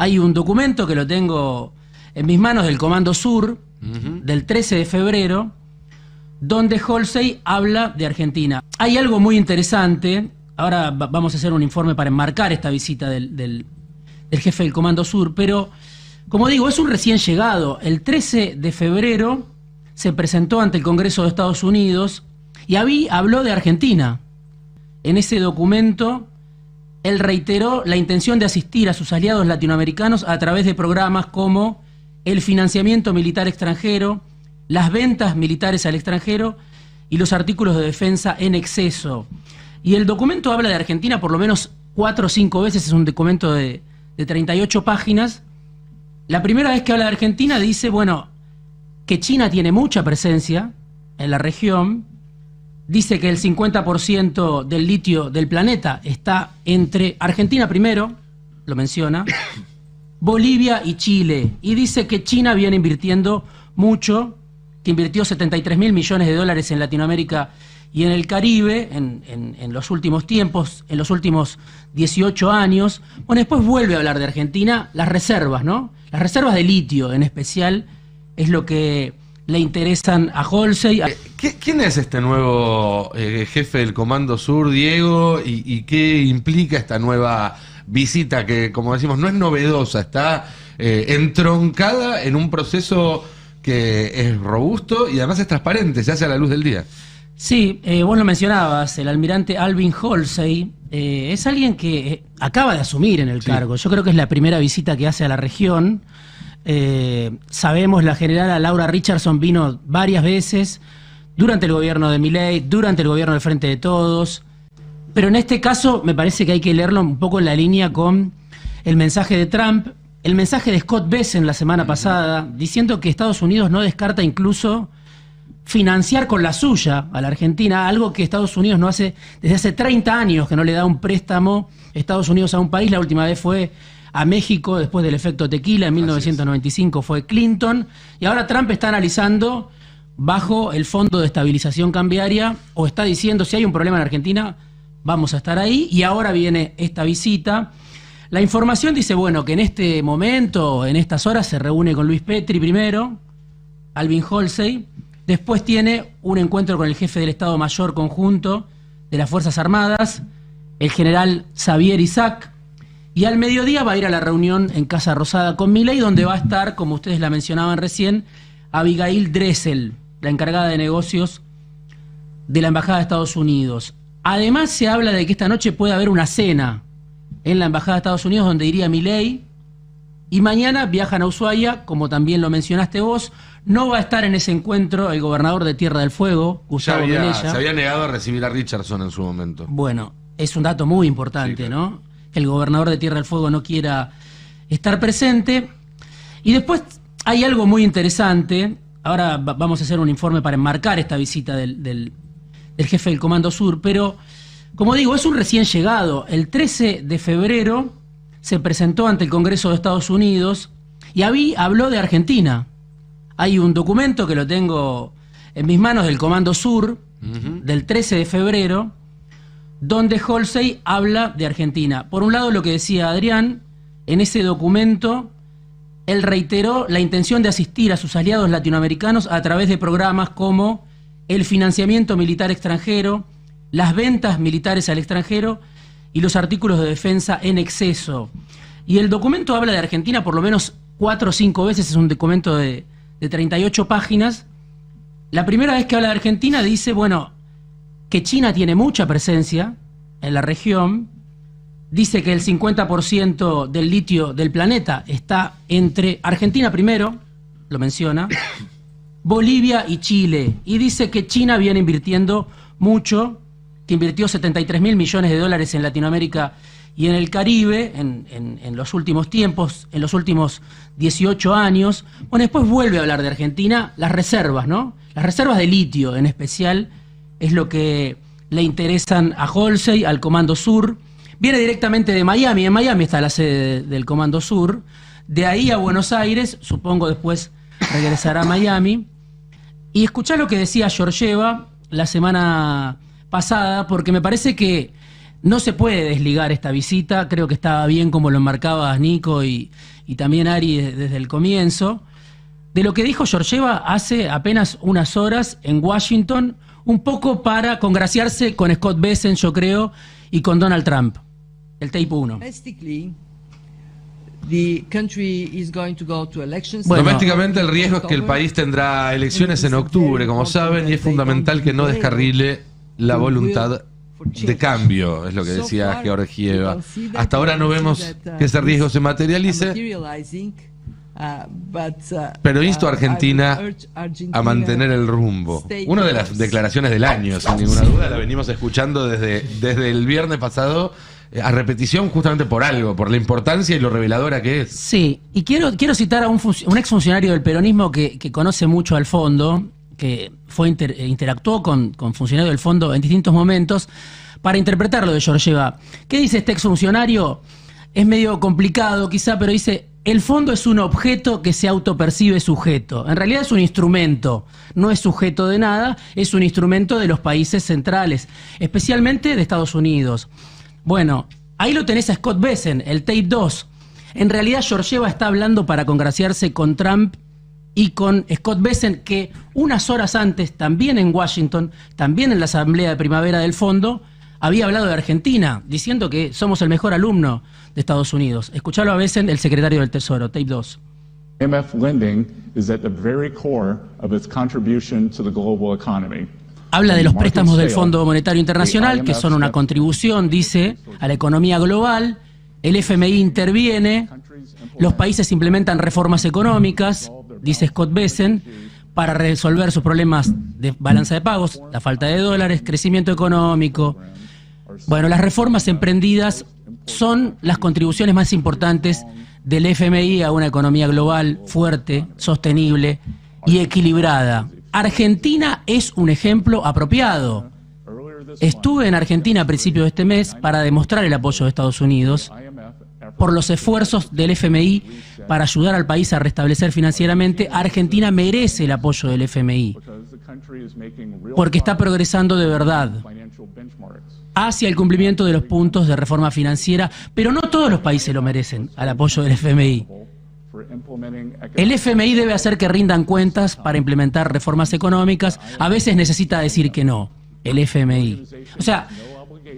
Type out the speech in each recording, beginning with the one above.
Hay un documento que lo tengo en mis manos del Comando Sur, del 13 de febrero, donde Halsey habla de Argentina. Hay algo muy interesante. Ahora vamos a hacer un informe para enmarcar esta visita del jefe del Comando Sur, pero, como digo, es un recién llegado. El 13 de febrero se presentó ante el Congreso de Estados Unidos y habló de Argentina. En ese documento, él reiteró la intención de asistir a sus aliados latinoamericanos a través de programas como el financiamiento militar extranjero, las ventas militares al extranjero y los artículos de defensa en exceso. Y el documento habla de Argentina por lo menos 4 o 5 veces, es un documento de 38 páginas. La primera vez que habla de Argentina dice, bueno, que China tiene mucha presencia en la región, dice que el 50% del litio del planeta está entre Argentina primero, lo menciona, Bolivia y Chile, y dice que China viene invirtiendo mucho, que invirtió 73.000 millones de dólares en Latinoamérica y en el Caribe en los últimos tiempos, en los últimos 18 años. Bueno, después vuelve a hablar de Argentina, las reservas, ¿no? Las reservas de litio en especial es lo que le interesan a Halsey. ¿Quién es este nuevo jefe del Comando Sur, Diego? ¿Y qué implica esta nueva visita que, como decimos, no es novedosa, está entroncada en un proceso que es robusto y además es transparente, se hace a la luz del día? Sí, vos lo mencionabas, el almirante Alvin Halsey es alguien que acaba de asumir en el cargo. Yo creo que es la primera visita que hace a la región. Sabemos, la generala Laura Richardson vino varias veces durante el gobierno de Milei, durante el gobierno del Frente de Todos, pero en este caso me parece que hay que leerlo un poco en la línea con el mensaje de Trump, el mensaje de Scott Bessent la semana pasada, diciendo que Estados Unidos no descarta incluso financiar con la suya a la Argentina, algo que Estados Unidos no hace desde hace 30 años, que no le da un préstamo Estados Unidos a un país. La última vez fue a México después del efecto tequila, en 1995 fue Clinton, y ahora Trump está analizando bajo el Fondo de Estabilización Cambiaria, o está diciendo, si hay un problema en Argentina, vamos a estar ahí, y ahora viene esta visita. La información dice, bueno, que en este momento, en estas horas, se reúne con Luis Petri primero, Alvin Halsey, después tiene un encuentro con el jefe del Estado Mayor Conjunto de las Fuerzas Armadas, el general Xavier Isaac, y al mediodía va a ir a la reunión en Casa Rosada con Milei, donde va a estar, como ustedes la mencionaban recién, Abigail Dressel, la encargada de negocios de la Embajada de Estados Unidos. Además se habla de que esta noche puede haber una cena en la Embajada de Estados Unidos donde iría Milei, y mañana viajan a Ushuaia, como también lo mencionaste vos. No va a estar en ese encuentro el gobernador de Tierra del Fuego, Gustavo Melella. Se había negado a recibir a Richardson en su momento. Bueno, es un dato muy importante, sí, claro, ¿no? Que el gobernador de Tierra del Fuego no quiera estar presente. Y después hay algo muy interesante. Ahora vamos a hacer un informe para enmarcar esta visita del jefe del Comando Sur, pero, como digo, es un recién llegado. El 13 de febrero se presentó ante el Congreso de Estados Unidos y habló de Argentina. Hay un documento que lo tengo en mis manos del Comando Sur, del 13 de febrero, donde Halsey habla de Argentina. Por un lado, lo que decía Adrián, en ese documento, él reiteró la intención de asistir a sus aliados latinoamericanos a través de programas como el financiamiento militar extranjero, las ventas militares al extranjero y los artículos de defensa en exceso. Y el documento habla de Argentina por lo menos 4 o 5 veces, es un documento de 38 páginas. La primera vez que habla de Argentina dice, bueno, que China tiene mucha presencia en la región, dice que el 50% del litio del planeta está entre Argentina primero, lo menciona, Bolivia y Chile, y dice que China viene invirtiendo mucho, que invirtió 73.000 millones de dólares en Latinoamérica y en el Caribe en los últimos tiempos, en los últimos 18 años. Bueno, después vuelve a hablar de Argentina, las reservas, ¿no? Las reservas de litio en especial es lo que le interesan a Halsey, al Comando Sur. Viene directamente de Miami, en Miami está la sede del Comando Sur, de ahí a Buenos Aires, supongo después regresará a Miami. Y escuchá lo que decía Georgieva la semana pasada, porque me parece que No se puede desligar esta visita, creo que estaba bien como lo enmarcaba Nico y también Ari desde el comienzo, de lo que dijo Georgieva hace apenas unas horas en Washington, un poco para congraciarse con Scott Bessent, yo creo, y con Donald Trump. El tape 1. Bueno, domésticamente el riesgo es que el país tendrá elecciones en octubre, como saben, y es fundamental que no descarrile la voluntad de cambio, es lo que decía Georgieva. Hasta ahora no vemos que ese riesgo se materialice, pero insto a Argentina a mantener el rumbo. Una de las declaraciones del año, sin ninguna duda, la venimos escuchando desde el viernes pasado, a repetición, justamente por algo, por la importancia y lo reveladora que es. Sí, y quiero citar a un exfuncionario del peronismo que conoce mucho al fondo, que interactuó con funcionarios del fondo en distintos momentos, para interpretar lo de Georgieva. ¿Qué dice este exfuncionario? Es medio complicado quizá, pero dice: el fondo es un objeto que se autopercibe sujeto. En realidad es un instrumento, no es sujeto de nada, es un instrumento de los países centrales, especialmente de Estados Unidos. Bueno, ahí lo tenés a Scott Bessent, el tape 2. En realidad Georgieva está hablando para congraciarse con Trump y con Scott Bessent, que unas horas antes, también en Washington, también en la Asamblea de Primavera del Fondo, había hablado de Argentina, diciendo que somos el mejor alumno de Estados Unidos. Escuchalo a Bessent, el secretario del Tesoro, tape 2. IMF lending is at the very core of its contribution to the global economy. Habla de los préstamos del Fondo Monetario Internacional, que son una contribución, dice, a la economía global. El FMI interviene, los países implementan reformas económicas, dice Scott Bessent, para resolver sus problemas de balanza de pagos, la falta de dólares, crecimiento económico. Bueno, las reformas emprendidas son las contribuciones más importantes del FMI a una economía global fuerte, sostenible y equilibrada. Argentina es un ejemplo apropiado. Estuve en Argentina a principios de este mes para demostrar el apoyo de Estados Unidos por los esfuerzos del FMI para ayudar al país a restablecer financieramente. Argentina merece el apoyo del FMI porque está progresando de verdad hacia el cumplimiento de los puntos de reforma financiera, pero no todos los países lo merecen, al apoyo del FMI. El FMI debe hacer que rindan cuentas para implementar reformas económicas. A veces necesita decir que no, el FMI. O sea,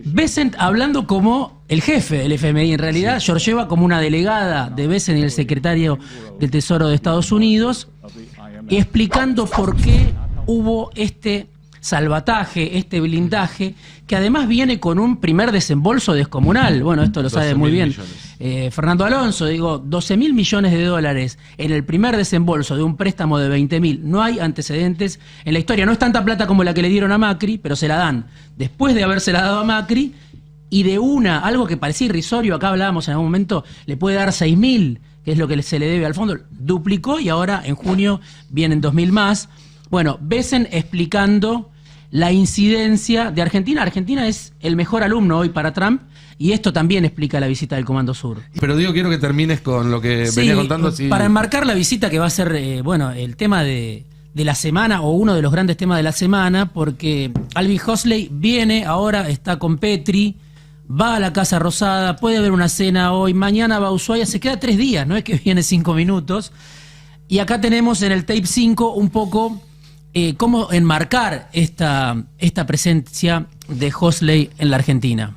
Bessent hablando como el jefe del FMI, en realidad Georgieva como una delegada de Bessent y el secretario del Tesoro de Estados Unidos, explicando por qué hubo este salvataje, este blindaje, que además viene con un primer desembolso descomunal. Bueno, esto lo sabe muy bien Fernando Alonso. Digo, 12.000 millones de dólares en el primer desembolso de un préstamo de 20.000. No hay antecedentes en la historia. No es tanta plata como la que le dieron a Macri, pero se la dan después de habérsela dado a Macri, y de algo que parecía irrisorio, acá hablábamos en algún momento, le puede dar 6.000, que es lo que se le debe al fondo. Duplicó y ahora en junio vienen 2.000 más. Bueno, Bessent explicando la incidencia de Argentina. Argentina es el mejor alumno hoy para Trump, y esto también explica la visita del Comando Sur. Pero digo, quiero que termines con lo que venía contando. Para enmarcar la visita, que va a ser, bueno, el tema de la semana, o uno de los grandes temas de la semana, porque Aldous Huxley viene ahora, está con Petri, va a la Casa Rosada, puede haber una cena hoy, mañana va a Ushuaia, se queda 3 días, no es que viene 5 minutos. Y acá tenemos en el tape 5 un poco cómo enmarcar esta presencia de Huxley en la Argentina.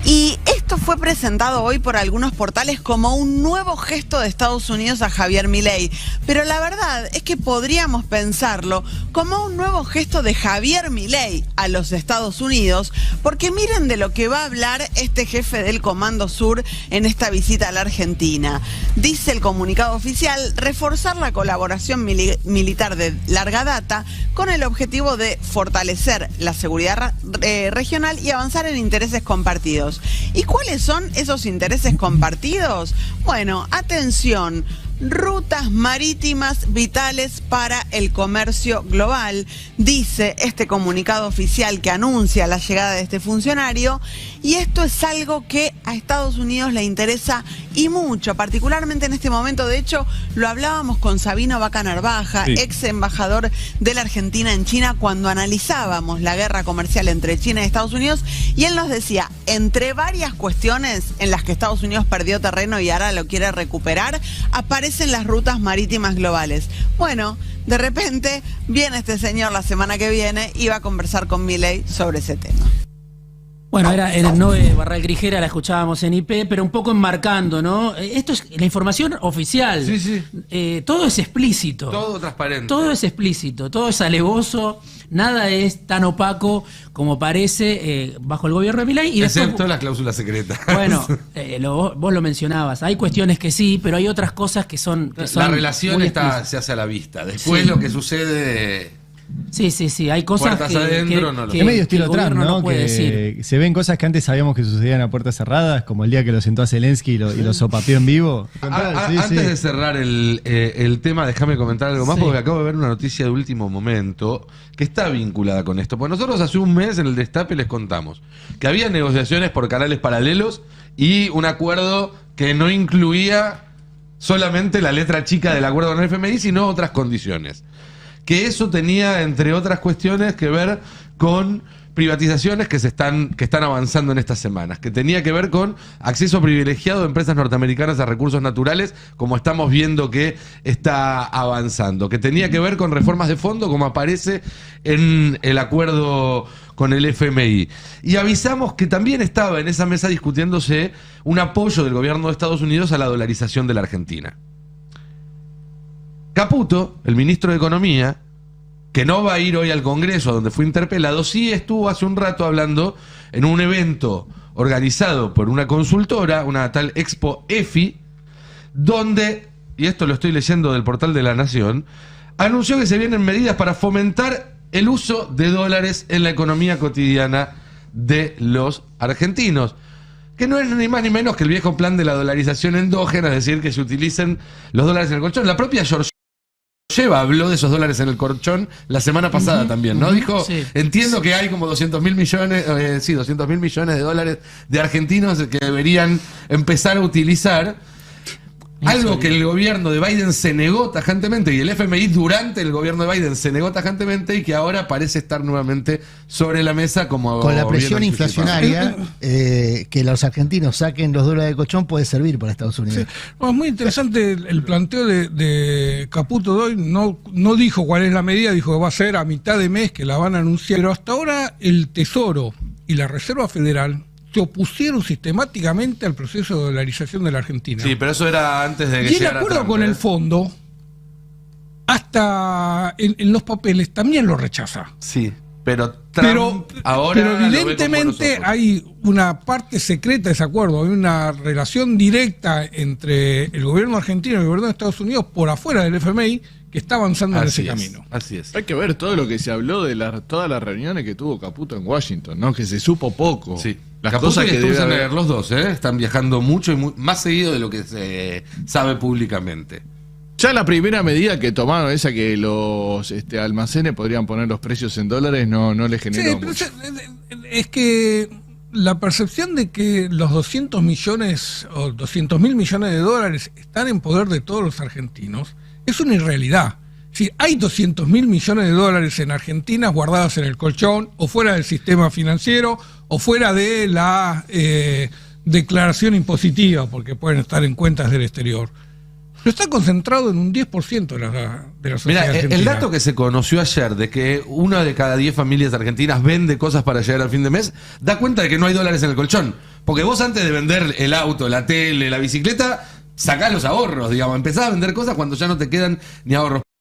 Y esto fue presentado hoy por algunos portales como un nuevo gesto de Estados Unidos a Javier Milei. Pero la verdad es que podríamos pensarlo como un nuevo gesto de Javier Milei a los Estados Unidos, porque miren de lo que va a hablar este jefe del Comando Sur en esta visita a la Argentina. Dice el comunicado oficial: reforzar la colaboración militar de larga data con el objetivo de fortalecer la seguridad regional y avanzar en intereses compartidos. ¿Y cuáles ¿Cuáles son esos intereses compartidos? Bueno, atención. Rutas marítimas vitales para el comercio global, dice este comunicado oficial que anuncia la llegada de este funcionario, y esto es algo que a Estados Unidos le interesa y mucho, particularmente en este momento. De hecho, lo hablábamos con Sabino Vaca Narvaja, ex embajador de la Argentina en China, cuando analizábamos la guerra comercial entre China y Estados Unidos, y él nos decía, entre varias cuestiones en las que Estados Unidos perdió terreno y ahora lo quiere recuperar, aparecen las rutas marítimas globales. Bueno, de repente viene este señor la semana que viene y va a conversar con Milei sobre ese tema. Bueno, era el Noé Barral Grijera, la escuchábamos en IP, pero un poco enmarcando, ¿no? Esto es la información oficial. Sí, sí. Todo es explícito. Todo transparente. Todo es explícito, todo es alevoso, nada es tan opaco como parece bajo el gobierno de Milei. Y excepto después, las cláusulas secretas. Bueno, vos lo mencionabas, hay cuestiones que sí, pero hay otras cosas que son la relación se hace a la vista. Después lo que sucede... Sí, hay cosas puertas adentro, no lo sé. Es medio estilo Trump, ¿no? Puede que decir. se ven cosas que antes sabíamos que sucedían a puertas cerradas, como el día que lo sentó a Zelensky y lo sopapeó en vivo. Antes de cerrar el tema, déjame comentar algo más, porque acabo de ver una noticia de último momento que está vinculada con esto. Pues nosotros hace un mes en el Destape les contamos que había negociaciones por canales paralelos y un acuerdo que no incluía solamente la letra chica del acuerdo con el FMI, sino otras condiciones. Que eso tenía, entre otras cuestiones, que ver con privatizaciones que están avanzando en estas semanas, que tenía que ver con acceso privilegiado de empresas norteamericanas a recursos naturales, como estamos viendo que está avanzando, que tenía que ver con reformas de fondo, como aparece en el acuerdo con el FMI. Y avisamos que también estaba en esa mesa discutiéndose un apoyo del gobierno de Estados Unidos a la dolarización de la Argentina. Caputo, el ministro de Economía, que no va a ir hoy al Congreso, donde fue interpelado, sí estuvo hace un rato hablando en un evento organizado por una consultora, una tal Expo EFI, donde, y esto lo estoy leyendo del portal de La Nación, anunció que se vienen medidas para fomentar el uso de dólares en la economía cotidiana de los argentinos. Que no es ni más ni menos que el viejo plan de la dolarización endógena, es decir, que se utilicen los dólares en el colchón. La propia Georgeva habló de esos dólares en el colchón la semana pasada también, ¿no? Dijo, entiendo que hay como 200.000 millones, 200.000 millones de dólares de argentinos que deberían empezar a utilizar. Algo que el gobierno de Biden se negó tajantemente, y el FMI durante el gobierno de Biden se negó tajantemente, y que ahora parece estar nuevamente sobre la mesa como con la presión inflacionaria, que los argentinos saquen los dólares de colchón puede servir para Estados Unidos. Sí. No, es muy interesante el planteo de Caputo de hoy. No dijo cuál es la medida, dijo que va a ser a mitad de mes que la van a anunciar, pero hasta ahora el Tesoro y la Reserva Federal se opusieron sistemáticamente al proceso de dolarización de la Argentina. Sí, pero eso era antes de que llegara Trump. Y el acuerdo con el fondo, hasta en los papeles, también lo rechaza. Sí, pero Trump ahora pero evidentemente hay una parte secreta de ese acuerdo, hay una relación directa entre el gobierno argentino y el gobierno de Estados Unidos por afuera del FMI, que está avanzando en ese camino. Así es. Hay que ver todo lo que se habló de todas las reuniones que tuvo Caputo en Washington, ¿no? Que se supo poco. Sí. Las Caputo cosas que debe haber los dos, están viajando mucho y más seguido de lo que se sabe públicamente. Ya la primera medida que tomaron, esa que los almacenes podrían poner los precios en dólares, no les generó mucho. Es que la percepción de que los 200 millones o 200.000 millones de dólares están en poder de todos los argentinos es una irrealidad. Si hay 200.000 millones de dólares en Argentina guardados en el colchón o fuera del sistema financiero o fuera de la declaración impositiva, porque pueden estar en cuentas del exterior. Pero está concentrado en un 10% de la sociedad argentina. El dato que se conoció ayer de que una de cada 10 familias argentinas vende cosas para llegar al fin de mes, da cuenta de que no hay dólares en el colchón. Porque vos antes de vender el auto, la tele, la bicicleta, sacás los ahorros, digamos. Empezás a vender cosas cuando ya no te quedan ni ahorros.